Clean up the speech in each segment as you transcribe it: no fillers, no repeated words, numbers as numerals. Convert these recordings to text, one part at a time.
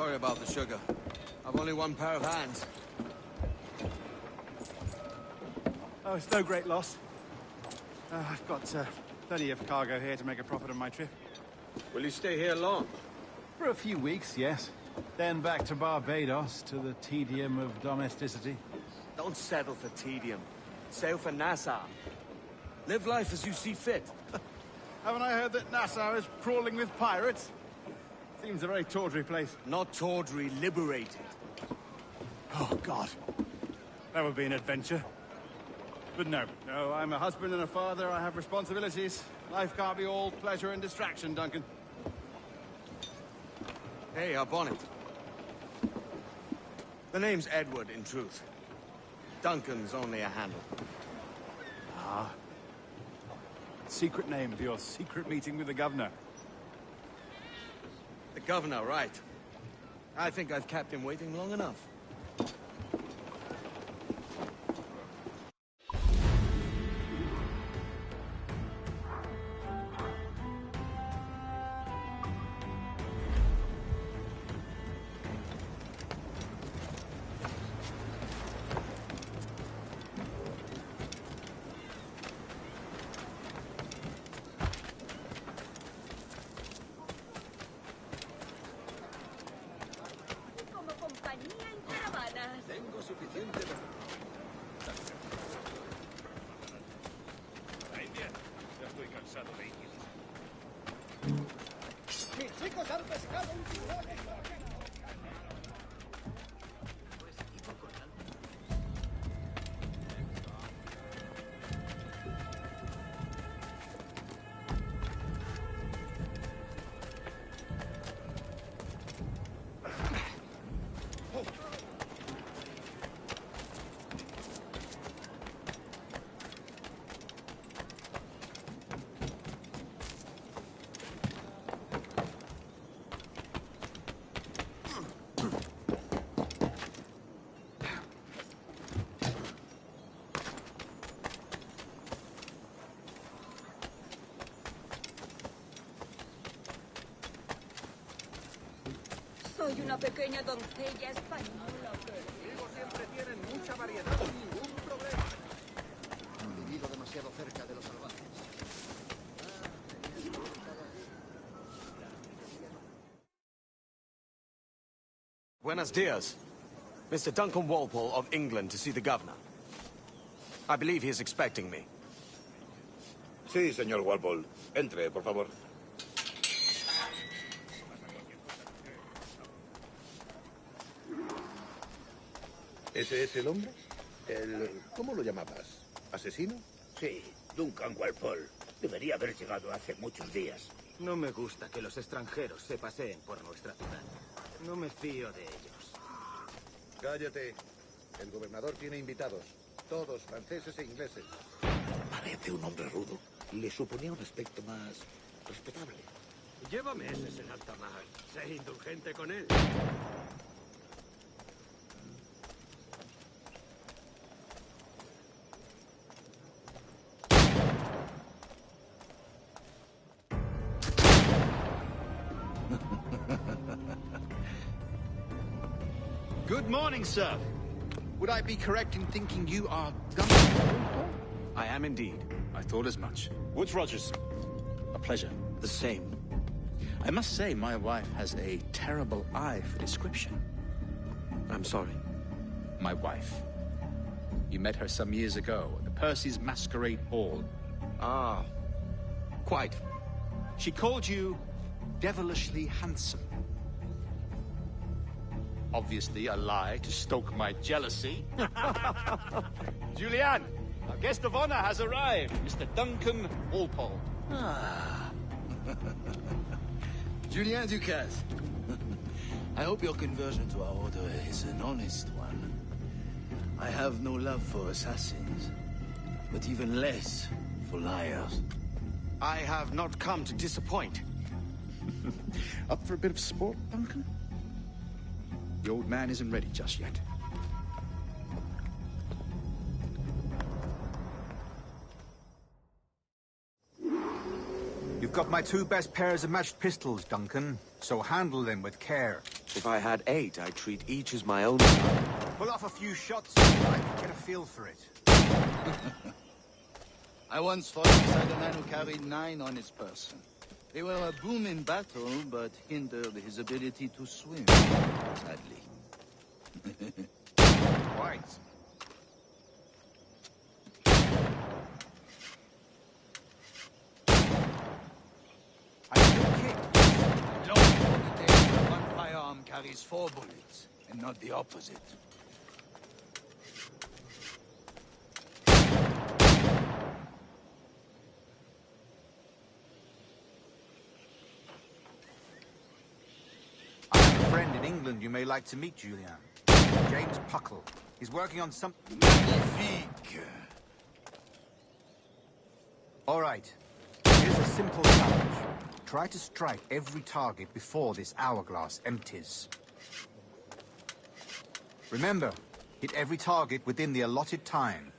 Sorry about the sugar. I've only one pair of hands. Oh, it's no great loss. I've got plenty of cargo here to make a profit on my trip. Will you stay here long? For a few weeks, yes. Then back to Barbados, to the tedium of domesticity. Don't settle for tedium. Sail for Nassau. Live life as you see fit. Haven't I heard that Nassau is crawling with pirates? Seems a very tawdry place. Not tawdry, liberated. Oh, God. That would be an adventure. But no, I'm a husband and a father. I have responsibilities. Life can't be all pleasure and distraction, Duncan. Hey, our bonnet. The name's Edward, in truth. Duncan's only a handle. Ah. Secret name for your secret meeting with the governor. The governor, right. I think I've kept him waiting long enough. Soy una pequeña doncella española. Ellos siempre tienen mucha variedad y ningún problema. Han vivido demasiado cerca de los salvajes. Buenos dias. Mr. Duncan Walpole of England to see the governor. I believe he is expecting me. Sí, señor Walpole. Entre, por favor. ¿Ese es el hombre? ¿Cómo lo llamabas? ¿Asesino? Sí, Duncan Walpole. Debería haber llegado hace muchos días. No me gusta que los extranjeros se paseen por nuestra ciudad. No me fío de ellos. Cállate. El gobernador tiene invitados. Todos franceses e ingleses. Parece un hombre rudo. Le suponía un aspecto más respetable. Lleva meses en alta mar. Sé indulgente con él. Good morning, sir. Would I be correct in thinking you are Governor? I am indeed. I thought as much. Woods Rogers. A pleasure. The same. I must say, my wife has a terrible eye for description. I'm sorry. My wife. You met her some years ago at the Percy's Masquerade Ball. Ah, quite. She called you devilishly handsome. Obviously a lie to stoke my jealousy. Julianne, our guest of honor has arrived, Mr. Duncan Walpole. Ah. Julien Ducasse. I hope your conversion to our order is an honest one. I have no love for assassins, but even less for liars. I have not come to disappoint. Up for a bit of sport, Duncan? The old man isn't ready just yet. You've got my two best pairs of matched pistols, Duncan, so handle them with care. If I had 8, I'd treat each as my own son. Pull off a few shots, I can get a feel for it. I once fought beside a man who carried 9 on his person. They were a boom in battle, but hindered his ability to swim, sadly. Right. I can kick. Long for the day where one firearm carries 4 bullets, and not the opposite. I have a friend in England you may like to meet, Julian. James Puckle. He's working on some... Magnifique! All right. Here's a simple challenge. Try to strike every target before this hourglass empties. Remember, hit every target within the allotted time.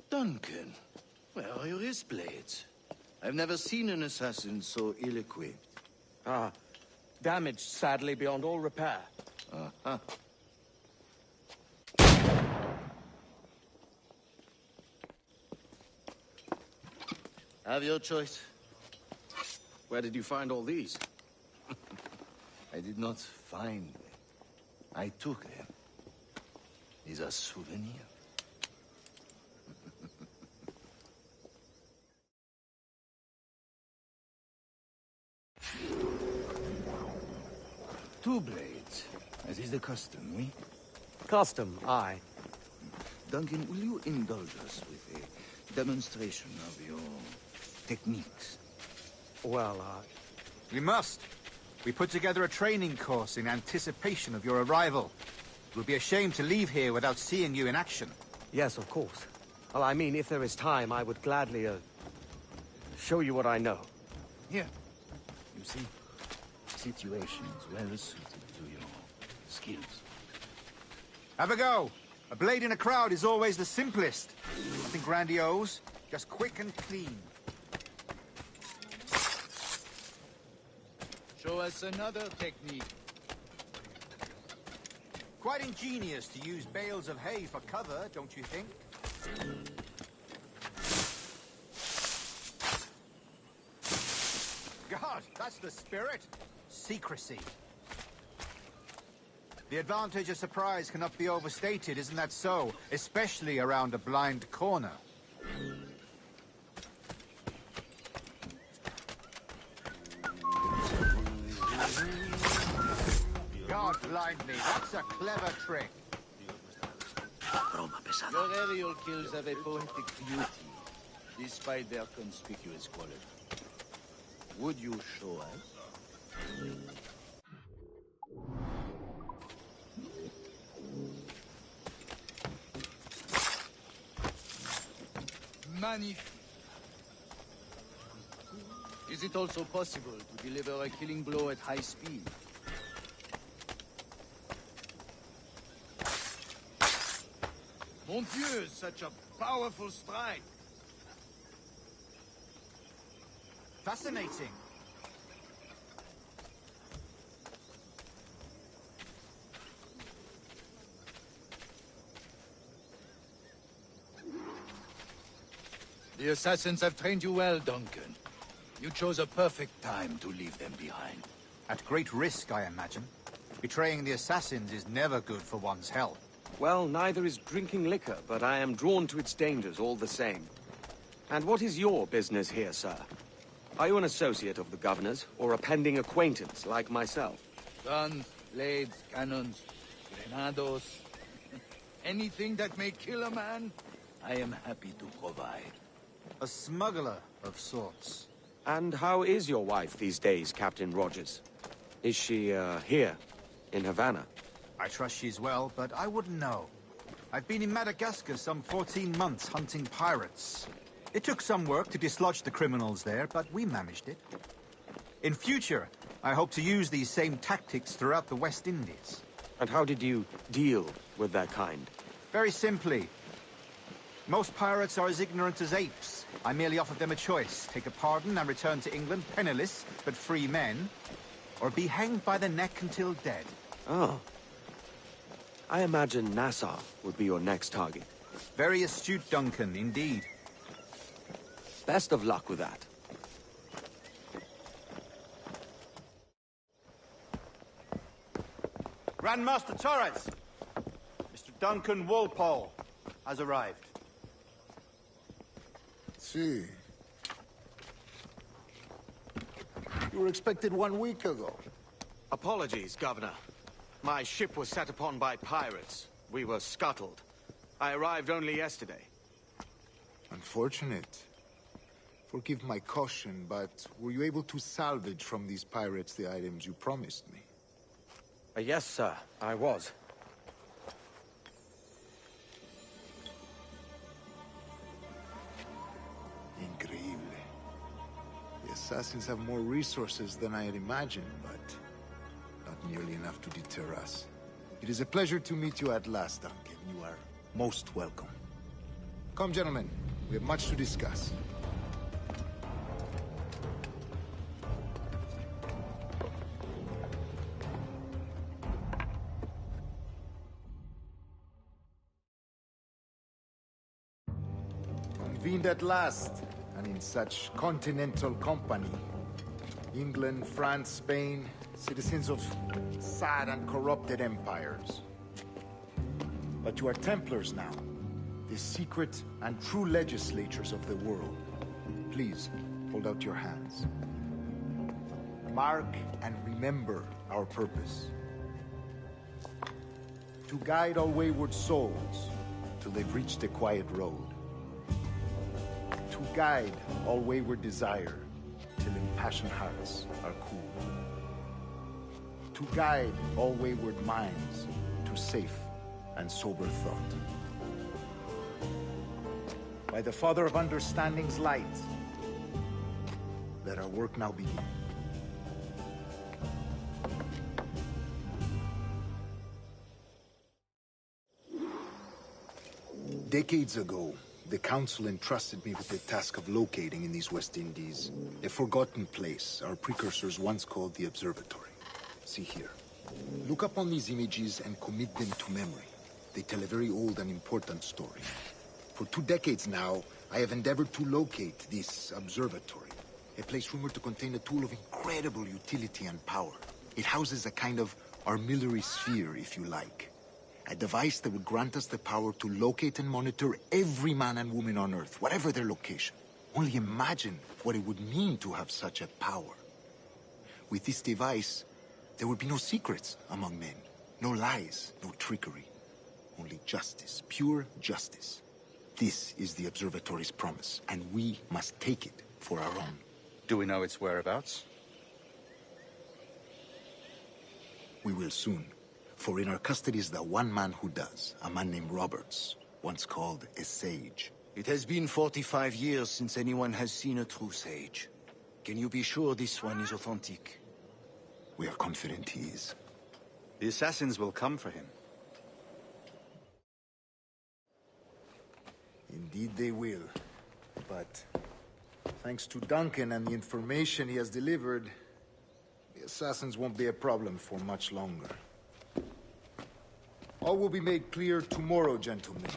Duncan, where are your wrist blades? I've never seen an assassin so ill-equipped. Ah, damaged sadly beyond all repair. Uh-huh. Have your choice. Where did you find all these? I did not find them. I took them. These are souvenirs. Two blades, as is the custom, oui? Custom, aye. Duncan, will you indulge us with a demonstration of your techniques? Well, We must. We put together a training course in anticipation of your arrival. It would be a shame to leave here without seeing you in action. yes, of course. Well, I mean, if there is time, I would gladly, show you what I know. Here. You see, situations well suited to your skills. Have a go. A blade in a crowd is always the simplest. Nothing grandiose, just quick and clean. Show us another technique. Quite ingenious to use bales of hay for cover, don't you think? God, that's the spirit. Secrecy. The advantage of surprise cannot be overstated, isn't that so? Especially around a blind corner. God blind me, that's a clever trick. Your aerial kills have a poetic beauty, despite their conspicuous quality. Would you show us? Magnifique. Is it also possible to deliver a killing blow at high speed? Mon Dieu, such a powerful strike! Fascinating. The assassins have trained you well, Duncan. You chose a perfect time to leave them behind. At great risk, I imagine. Betraying the assassins is never good for one's health. Well, neither is drinking liquor, but I am drawn to its dangers all the same. And what is your business here, sir? Are you an associate of the governor's, or a pending acquaintance like myself? Guns, blades, cannons, grenados. Anything that may kill a man, I am happy to provide. A smuggler of sorts. And how is your wife these days, Captain Rogers? Is she, here, in Havana? I trust she's well, but I wouldn't know. I've been in Madagascar some 14 months hunting pirates. It took some work to dislodge the criminals there, but we managed it. In future, I hope to use these same tactics throughout the West Indies. And how did you deal with their kind? Very simply. Most pirates are as ignorant as apes. I merely offered them a choice. Take a pardon and return to England penniless, but free men. Or be hanged by the neck until dead. Oh. I imagine Nassau would be your next target. Very astute, Duncan, indeed. Best of luck with that. Grandmaster Torres! Mr. Duncan Walpole has arrived. See. You were expected 1 week ago. Apologies, Governor. My ship was set upon by pirates. We were scuttled. I arrived only yesterday. Unfortunate. Forgive my caution, but were you able to salvage from these pirates the items you promised me? Yes, sir, I was. Increíble. The assassins have more resources than I had imagined, but not nearly enough to deter us. It is a pleasure to meet you at last, Duncan. You are most welcome. Come, gentlemen. We have much to discuss. Convened at last, and in such continental company. England, France, Spain, citizens of sad and corrupted empires. But you are Templars now, the secret and true legislators of the world. Please, hold out your hands. Mark and remember our purpose. To guide all wayward souls till they've reached the quiet road. To guide all wayward desire till impassioned hearts are cool. To guide all wayward minds to safe and sober thought. By the Father of Understanding's light, let our work now begin. Decades ago, the Council entrusted me with the task of locating in these West Indies a forgotten place our precursors once called the Observatory. See here. Look upon these images and commit them to memory. They tell a very old and important story. For 2 decades now, I have endeavored to locate this observatory, a place rumored to contain a tool of incredible utility and power. It houses a kind of armillary sphere, if you like. A device that would grant us the power to locate and monitor every man and woman on Earth, whatever their location. Only imagine what it would mean to have such a power. With this device, there would be no secrets among men, no lies, no trickery. Only justice, pure justice. This is the Observatory's promise, and we must take it for our own. Do we know its whereabouts? We will soon. For in our custody is the one man who does, a man named Roberts, once called a sage. It has been 45 years since anyone has seen a true sage. Can you be sure this one is authentic? We are confident he is. The assassins will come for him. Indeed they will. But thanks to Duncan and the information he has delivered, the assassins won't be a problem for much longer. All will be made clear tomorrow, gentlemen,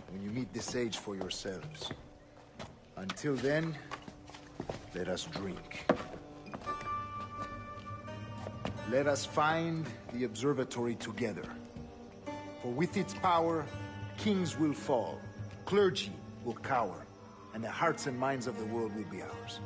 when you meet the sage for yourselves. Until then, let us drink. Let us find the observatory together. For with its power, kings will fall, clergy will cower, and the hearts and minds of the world will be ours.